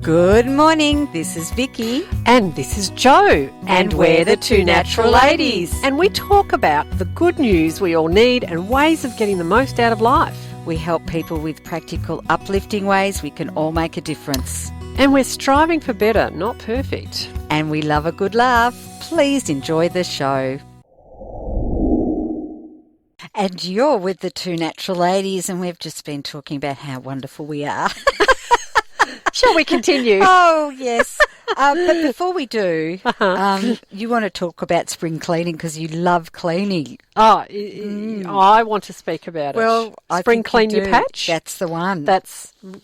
Good morning, this is Vicki. And this is Jo. And we're the Two Natural Ladies. And we talk about the good news we all need and ways of getting the most out of life. We help people with practical, uplifting ways we can all make a difference. And we're striving for better, not perfect. And we love a good laugh. Please enjoy the show. And you're with the Two Natural Ladies, and we've just been talking about how wonderful we are. Shall we continue? Oh, yes. But before we do, you want to talk about spring cleaning because you love cleaning. I want to speak about it. Spring clean your patch? That's the one.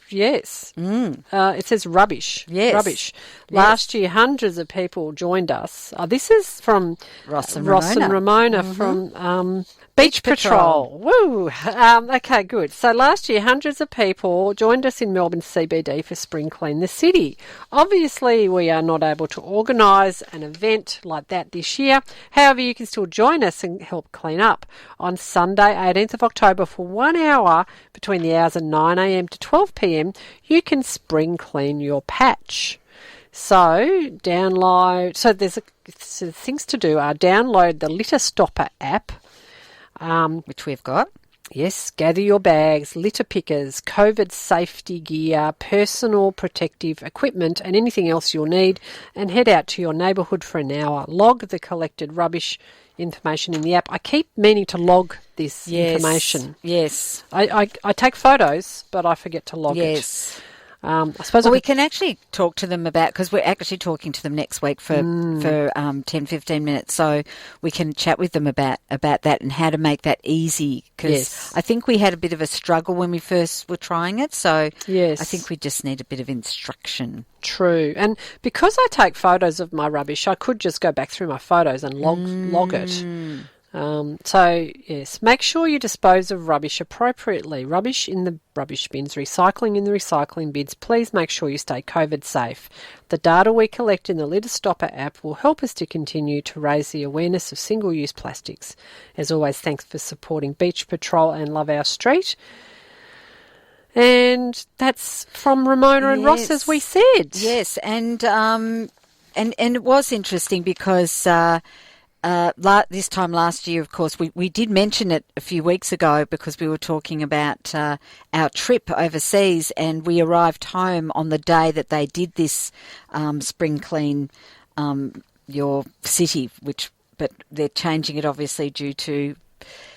Yes. It says rubbish. Yes. Rubbish. Last year, hundreds of people joined us. This is from Ross and Ramona from Beach Patrol. Woo! Okay, good. So last year, hundreds of people joined us in Melbourne CBD for Spring Clean the City. Obviously, we are not able to organise an event like that this year. However, you can still join us and help clean up. On Sunday, 18th of October, for 1 hour between the hours of 9 a.m. to 12 p.m, you can spring clean your patch. So there's things to do are download the Litter Stopper app, which we've got. Yes, gather your bags, litter pickers, COVID safety gear, personal protective equipment and anything else you'll need, and head out to your neighbourhood for an hour. Log the collected rubbish information in the app. I keep meaning to log this information. Yes. I take photos, but I forget to log it. Yes. I suppose we can actually talk to them about, because we're actually talking to them next week for 10-15 minutes, so we can chat with them about that and how to make that easy, because I think we had a bit of a struggle when we first were trying it, so I think we just need a bit of instruction. True. And because I take photos of my rubbish, I could just go back through my photos and log it. So, yes, make sure you dispose of rubbish appropriately. Rubbish in the rubbish bins, recycling in the recycling bins. Please make sure you stay COVID safe. The data we collect in the Litter Stopper app will help us to continue to raise the awareness of single-use plastics. As always, thanks for supporting Beach Patrol and Love Our Street. And that's from Ramona and Ross, as we said. Yes, and it was interesting because this time last year, of course, we did mention it a few weeks ago because we were talking about our trip overseas, and we arrived home on the day that they did this spring clean your city, but they're changing it obviously due to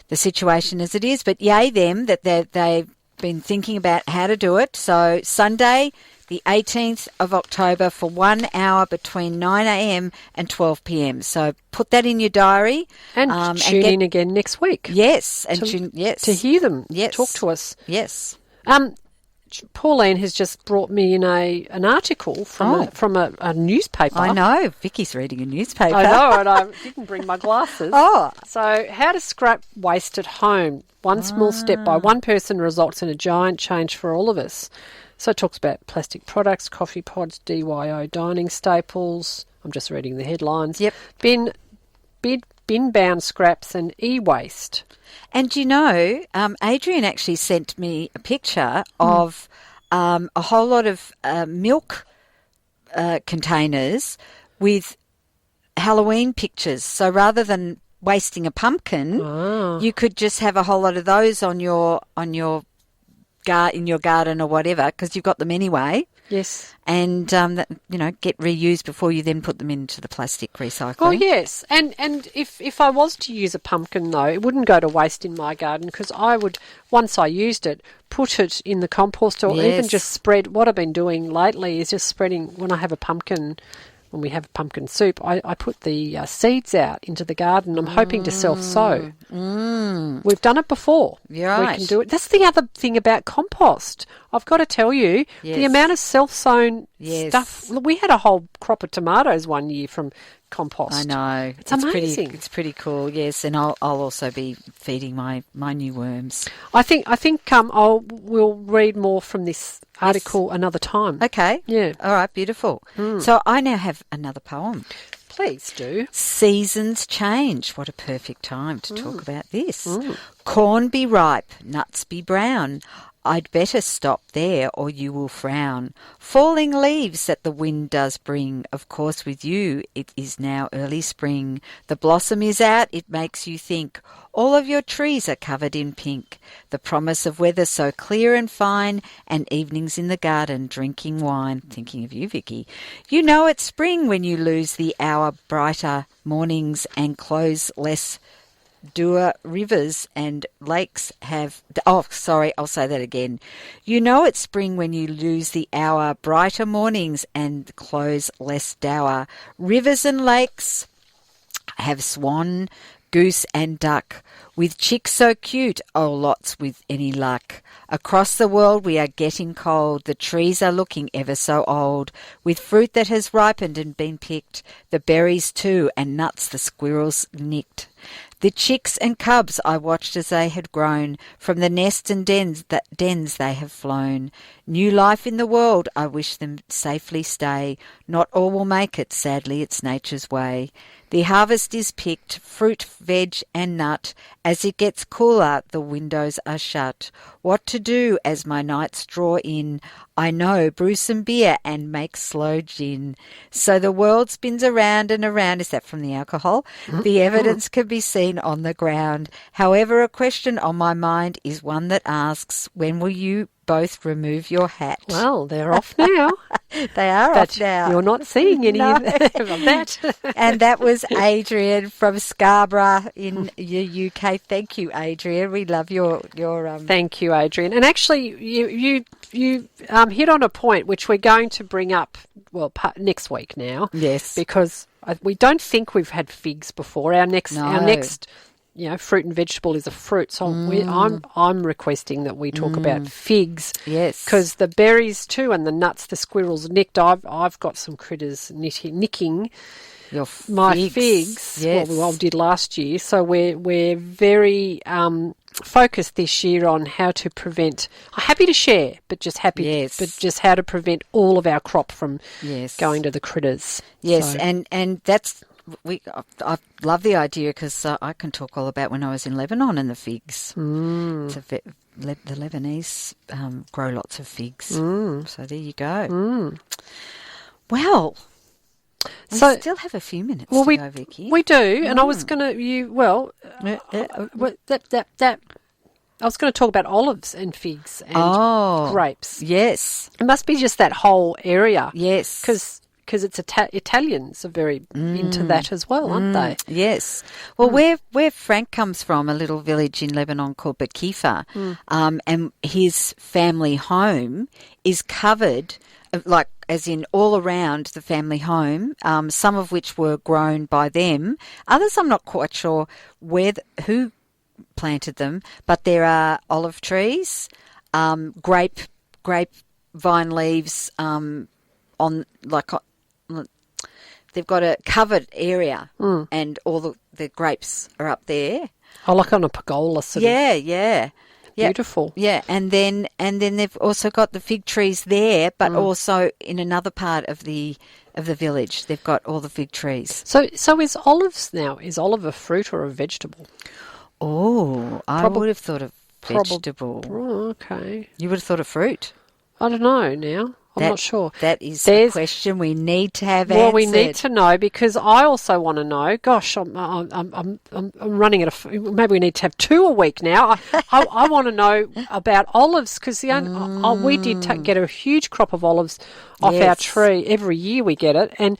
the situation as it is. But yay them that they've been thinking about how to do it. So Sunday, the 18th of October, for 1 hour between 9 a.m. and 12 p.m. So put that in your diary. And tune in again next week. Yes. To hear them talk to us. Yes. Pauline has just brought me in an article from a newspaper. I know. Vicky's reading a newspaper. I know, and I didn't bring my glasses. So how to scrap waste at home. One small step by one person results in a giant change for all of us. So it talks about plastic products, coffee pods, DIY dining staples. I'm just reading the headlines. Yep. Bin-bound scraps and e-waste. And you know, Adrian actually sent me a picture of a whole lot of milk containers with Halloween pictures. So rather than wasting a pumpkin, you could just have a whole lot of those in your garden or whatever, because you've got them anyway. Yes. And, get reused before you then put them into the plastic recycling. Oh, yes. And if I was to use a pumpkin, though, it wouldn't go to waste in my garden, because I would, once I used it, put it in the compost, or even just spread. What I've been doing lately is just spreading, when I have a pumpkin, when we have pumpkin soup, I put the seeds out into the garden. I'm hoping to self-sow. We've done it before. Yeah, we can do it. That's the other thing about compost. I've got to tell you, the amount of self-sown stuff. We had a whole crop of tomatoes one year from compost. I know. It's amazing. It's pretty cool, yes. And I'll also be feeding my new worms. I think we'll read more from this article another time. Okay. Yeah. All right, beautiful. So I now have another poem. Please do. Seasons change. What a perfect time to talk about this. Corn be ripe, nuts be brown. I'd better stop there or you will frown. Falling leaves that the wind does bring. Of course with you it is now early spring. The blossom is out, it makes you think. All of your trees are covered in pink. The promise of weather so clear and fine, and evenings in the garden drinking wine. Thinking of you, Vicki. You know it's spring when you lose the hour, brighter mornings and close less dour rivers and lakes have... Oh, sorry, I'll say that again. You know it's spring when you lose the hour, brighter mornings and close less dour. Rivers and lakes have swan, goose and duck, with chicks so cute, oh lots with any luck. Across the world we are getting cold, the trees are looking ever so old, with fruit that has ripened and been picked, the berries too, and nuts the squirrels nicked. The chicks and cubs I watched as they had grown, from the nests and dens they have flown. New life in the world, I wish them safely stay. Not all will make it, sadly it's nature's way. The harvest is picked, fruit, veg and nut. As it gets cooler, the windows are shut. What to do as my nights draw in? I know, brew some beer and make slow gin. So the world spins around and around. Is that from the alcohol? The evidence can be seen on the ground. However, a question on my mind is one that asks, when will you both remove your hat? Well, they're off now. They are But off now. you're not seeing any No. of that. And that was Adrian from Scarborough in the UK. Thank you, Adrian. We love your Thank you, Adrian. And actually, you hit on a point which we're going to bring up, next week now. Yes. Because we don't think we've had figs before. Our next fruit and vegetable is a fruit. So I'm requesting that we talk about figs. Yes. Because the berries too and the nuts the squirrels nicked. I've got some critters nicking my figs. Yes. What we all did last year. So we're very focused this year on how to prevent. I'm happy to share, but just how to prevent all of our crop from going to the critters. Yes, So. and that's I love the idea because I can talk all about when I was in Lebanon and the figs. The Lebanese grow lots of figs. So there you go. Well, we still have a few minutes to go, Vicki. We do, and I was going to I was going to talk about olives and figs and grapes. Yes. It must be just that whole area. Yes. Because it's Italians are very into that as well, aren't they? Yes. Well, where Frank comes from, a little village in Lebanon called Bakifa, and his family home is covered, as in all around the family home, some of which were grown by them. Others I'm not quite sure who planted them, but there are olive trees, grape vine leaves they've got a covered area and all the grapes are up there. Oh, like on a pergola sort of. Yeah. Beautiful. Yeah, and then they've also got the fig trees there, but also in another part of the village, they've got all the fig trees. So is olive a fruit or a vegetable? Oh, I would have thought of vegetable. Oh, okay. You would have thought of fruit. I don't know now. I'm not sure. That is a question we need to have answered. Well, we need to know because I also want to know. Gosh, I'm running maybe we need to have 2 a week now. I want to know about olives because we did get a huge crop of olives off our tree. Every year we get it, and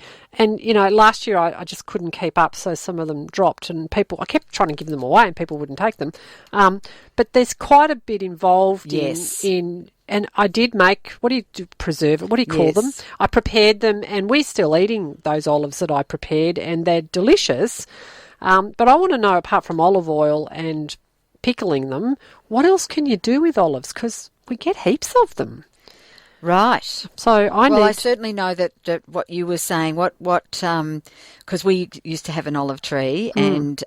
last year I just couldn't keep up, so some of them dropped, and I kept trying to give them away, and people wouldn't take them. But there's quite a bit involved in. And I did make, preserve it? What do you call them? I prepared them, and we're still eating those olives that I prepared, and they're delicious. But I want to know, apart from olive oil and pickling them, what else can you do with olives? Because we get heaps of them. Right. So I certainly know that what you were saying, because we used to have an olive tree, and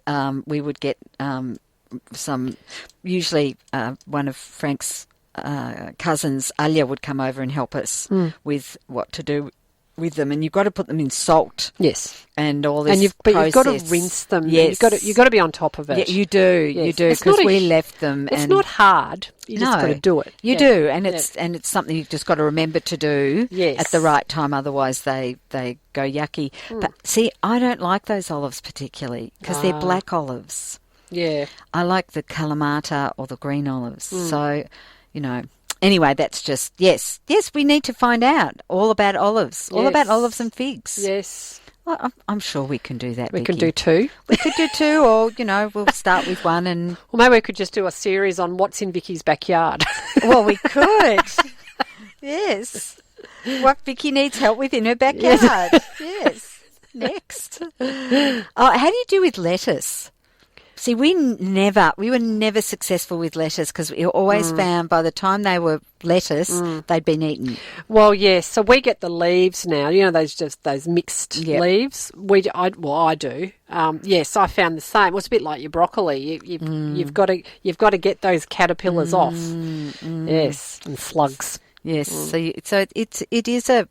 we would get some, usually one of Frank's cousins, Alia, would come over and help us with what to do with them, and you've got to put them in salt. Yes. And all this and you've got to process. rinse them. Yes. You've got to be on top of it. Yeah, you do. Yes. You do, It's because not we left them. It's and not hard. You just got to do it. You do, and it's something you've just got to remember to do at the right time. Otherwise, they go yucky. But see, I don't like those olives particularly because they're black olives. Yeah. I like the Kalamata or the green olives. So, anyway, that's just, yes, we need to find out all about olives, all about olives and figs. Yes. Well, I'm sure we can do that, We Vicki. can do two. We could do two, or, we'll start with one and... Well, maybe we could just do a series on what's in Vicky's backyard. Well, we could. Yes. What Vicki needs help with in her backyard. Yes. Next. Oh, how do you do with lettuce? See, we were never successful with lettuce because we always found by the time they were lettuce, they'd been eaten. Well, yes. So we get the leaves now. Those mixed leaves. I do. Yes, I found the same. It's a bit like your broccoli. You've got to get those caterpillars off. Yes, and slugs. Yes, so it is a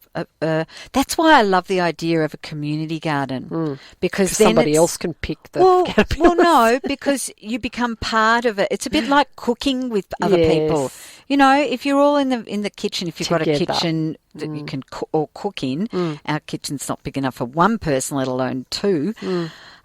that's why I love the idea of a community garden because then somebody else can pick the caterpillars. Well, no, because you become part of it. It's a bit like cooking with other people. If you're all in the kitchen, if you've got a kitchen that you can cook in, our kitchen's not big enough for one person, let alone two.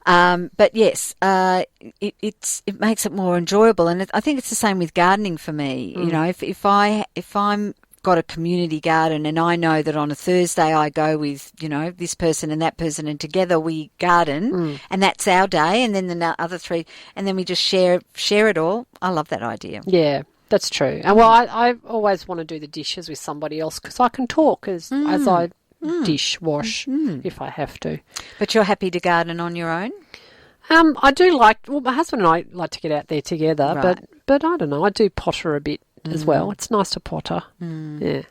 But yes, it makes it more enjoyable, and I think it's the same with gardening for me. If I'm got a community garden and I know that on a Thursday I go with this person and that person and together we garden and that's our day, and then the other three, and then we just share it all. I love that idea. Yeah. That's true. And I always want to do the dishes with somebody else because I can talk as I dish wash if I have to. But you're happy to garden on your own? I do my husband and I like to get out there together, Right. but I don't know, I do potter a bit as well. It's nice to potter. Yeah.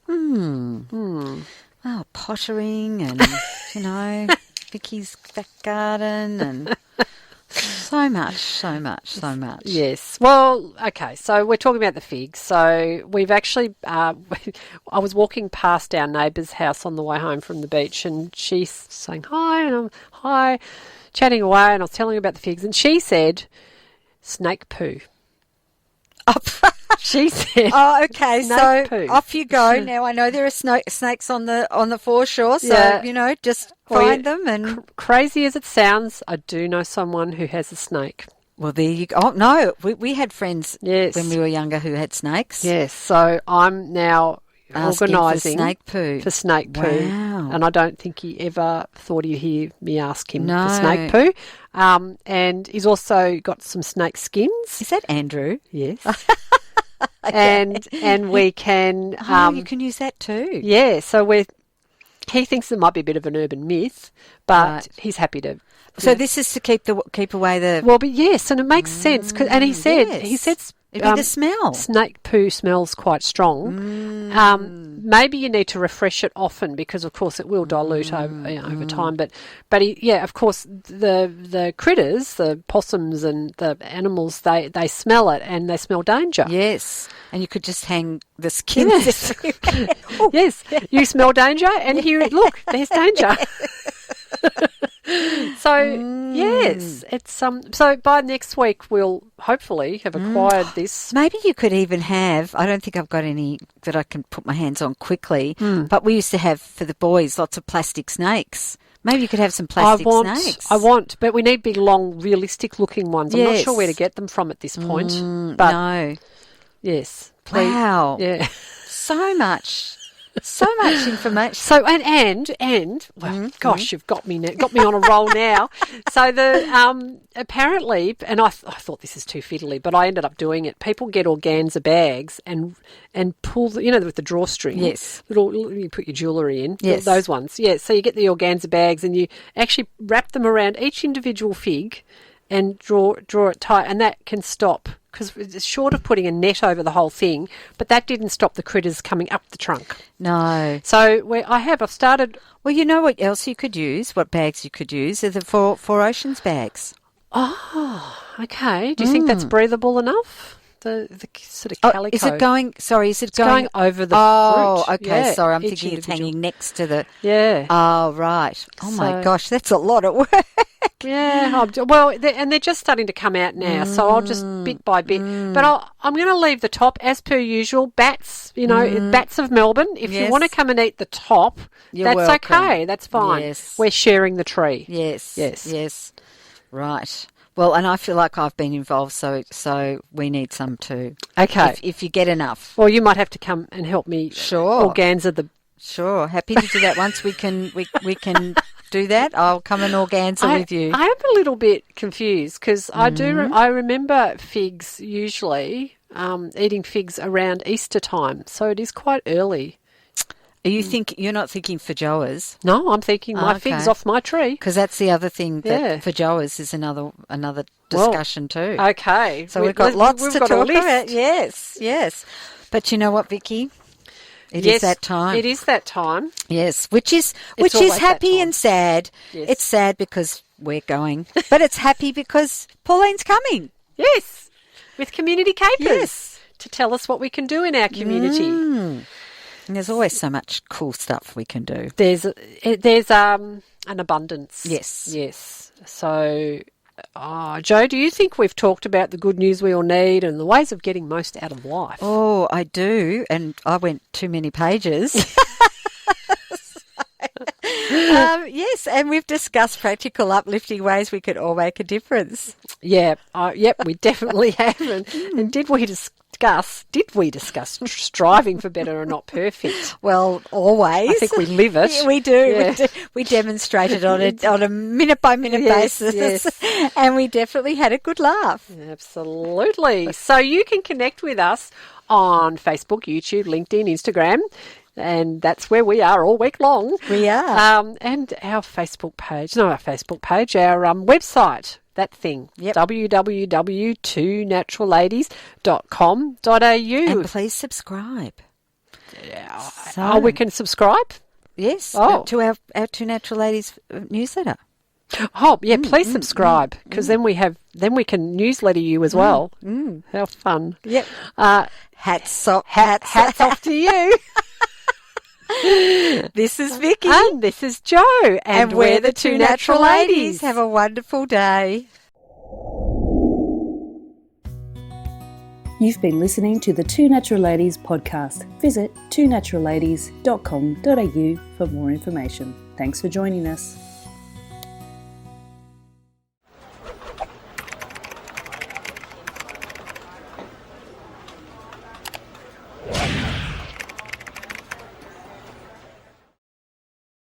Oh, pottering and, Vicky's back garden and so much. Yes. Well, okay, so we're talking about the figs. So we've actually, I was walking past our neighbour's house on the way home from the beach and she's saying hi and I'm hi, chatting away, and I was telling her about the figs and she said snake poo. She said, "Oh, okay. So poo. Off you go. Now I know there are snakes on the foreshore, so just find them and." Crazy as it sounds, I do know someone who has a snake. Well, there you go. Oh no, we had friends Yes. when we were younger who had snakes. Yes, so I'm now organising for snake poo. Wow. And I don't think he ever thought he'd hear me ask him No. for snake poo. And he's also got some snake skins. Is that Andrew? Yes. And we can... you can use that too. Yeah, so he thinks it might be a bit of an urban myth, but he's happy to... So this is to keep away the... Well, but yes, and it makes sense. And he said... Yes. He said it'd be the smell. Snake poo smells quite strong. Maybe you need to refresh it often because, of course, it will dilute over time. But of course, the critters, the possums and the animals, they smell it and they smell danger. Yes, and you could just hang the skins. Yes, yes. You smell danger, and here, look, there's danger. So yes, it's so by next week we'll hopefully have acquired this. Maybe you could even have, I don't think I've got any that I can put my hands on quickly, but we used to have for the boys lots of plastic snakes. Maybe you could have some plastic snakes. But we need big, long, realistic looking ones. I'm not sure where to get them from at this point. But no. Yes. Please. Wow. Yeah. So much information. So and gosh, you've got me on a roll now. So the apparently, and I thought this is too fiddly, but I ended up doing it. People get organza bags and pull with the drawstring. Yes. You put your jewellery in. Yes. Those ones. Yeah. So you get the organza bags and you actually wrap them around each individual fig and draw it tight, and that can stop. Because it's short of putting a net over the whole thing, but that didn't stop the critters coming up the trunk. No. So I've started... Well, you know what else you could use, what bags you could use, are the Four Oceans bags. Oh, okay. Do you think that's breathable enough? The sort of Oh, calico. is it going? Sorry, is it It's going over the Oh, fruit. okay. Yeah, Sorry, I'm each thinking it's individual. hanging next to the. Yeah. Oh, right. Oh my So- gosh, that's a lot of work. Yeah, well, they're just starting to come out now, so I'll just bit by bit. But I'm going to leave the top as per usual. Bats, bats of Melbourne. If you Yes. want to come and eat the top, You're that's welcome. okay. That's fine. Yes. We're sharing the tree. Yes. Yes. Yes. Right. Well, and I feel like I've been involved, so we need some too. Okay. If you get enough. Well, you might have to come and help me. Sure. Organza the. Sure. Happy to do that once we can do that. I'll come and organza with you. I am a little bit confused because I remember figs usually eating figs around Easter time, so it is quite early. Are you you're not thinking feijoas? No, I'm thinking my figs off my tree. Because that's the other thing that Yeah. feijoas is another discussion too. Okay, So we've got lots to got talk a list. about. Yes, yes. But you know what, Vicki? It is that time. It is that time. Yes, which is always that happy time. and sad. Yes. It's sad because we're going, but it's happy because Pauline's coming. Yes, with community capers. Yes. To tell us what we can do in our community. And there's always so much cool stuff we can do. There's an abundance. Yes. Yes. So, Joe, do you think we've talked about the good news we all need and the ways of getting most out of life? Oh, I do, and I went too many pages. Yes, and we've discussed practical, uplifting ways we could all make a difference. Yeah. Yep, we definitely have. And did we discuss striving for better and not perfect? Well, always. I think we live it. Yeah, we do. Yeah. We demonstrate it on a minute by minute basis, yes. and we definitely had a good laugh. Absolutely. So you can connect with us on Facebook, YouTube, LinkedIn, Instagram, and that's where we are all week long. We are. And our Facebook page, our website, that thing, Yep. www.twonaturalladies.com.au. And please subscribe. Oh, we can subscribe? Yes, Oh. to our Two Natural Ladies newsletter. Oh, yeah, please subscribe because then we can newsletter you as well. How fun. Yep. Hats off to you. This is Vicki. And this is Joe. And we're the Two Natural Ladies. Have a wonderful day. You've been listening to the Two Natural Ladies podcast. Visit twonaturalladies.com.au for more information. Thanks for joining us.